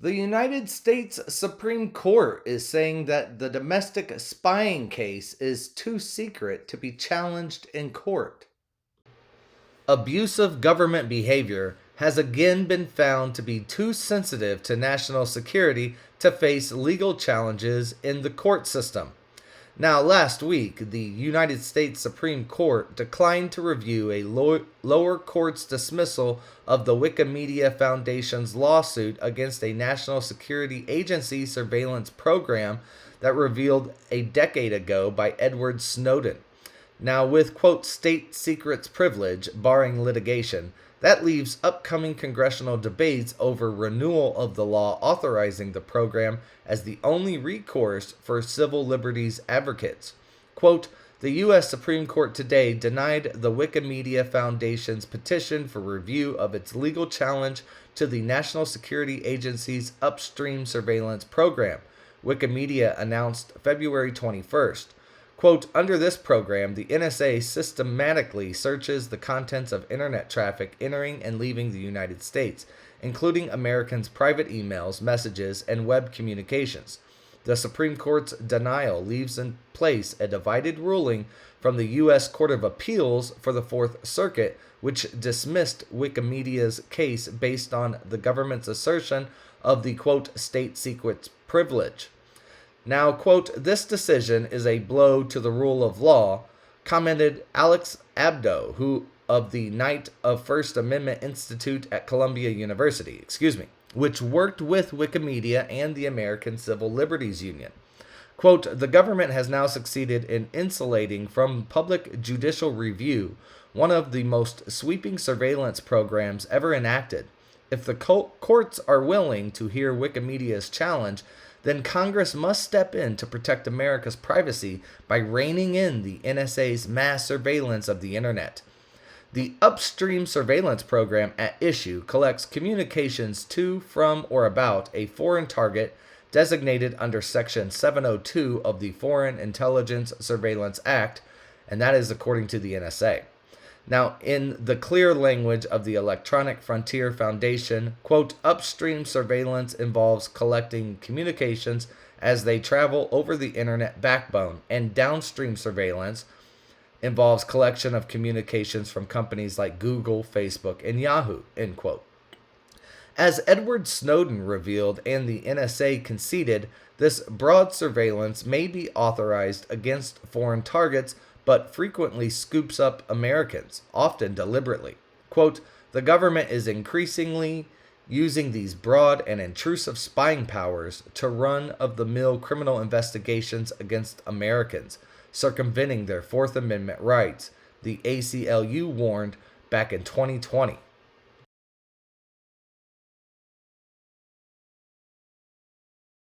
The United States Supreme Court is saying that the domestic spying case is too secret to be challenged in court. Abusive government behavior has again been found to be too sensitive to national security to face legal challenges in the court system. Now, last week, the United States Supreme Court declined to review a lower court's dismissal of the Wikimedia Foundation's lawsuit against a national security agency surveillance program that revealed a decade ago by Edward Snowden. Now, with, quote, state secrets privilege barring litigation, that leaves upcoming congressional debates over renewal of the law authorizing the program as the only recourse for civil liberties advocates. Quote, the U.S. Supreme Court today denied the Wikimedia Foundation's petition for review of its legal challenge to the National Security Agency's upstream surveillance program, Wikimedia announced February 21st. Quote, under this program, the NSA systematically searches the contents of internet traffic entering and leaving the United States, including Americans' private emails, messages, and web communications. The Supreme Court's denial leaves in place a divided ruling from the U.S. Court of Appeals for the Fourth Circuit, which dismissed Wikimedia's case based on the government's assertion of the, quote, state secrets privilege. Now, quote, this decision is a blow to the rule of law, commented Alex Abdo, who of the Knight of First Amendment Institute at Columbia University, which worked with Wikimedia and the American Civil Liberties Union. Quote, the government has now succeeded in insulating from public judicial review one of the most sweeping surveillance programs ever enacted. If the courts are willing to hear Wikimedia's challenge, then Congress must step in to protect America's privacy by reining in the NSA's mass surveillance of the internet. The upstream surveillance program at issue collects communications to, from, or about a foreign target designated under Section 702 of the Foreign Intelligence Surveillance Act, and that is according to the NSA. Now, in the clear language of the Electronic Frontier Foundation, quote, upstream surveillance involves collecting communications as they travel over the internet backbone, and downstream surveillance involves collection of communications from companies like Google, Facebook, and Yahoo, end quote. As Edward Snowden revealed and the NSA conceded, this broad surveillance may be authorized against foreign targets, but frequently scoops up Americans, often deliberately. Quote, the government is increasingly using these broad and intrusive spying powers to run-of-the-mill criminal investigations against Americans, circumventing their Fourth Amendment rights, the ACLU warned back in 2020.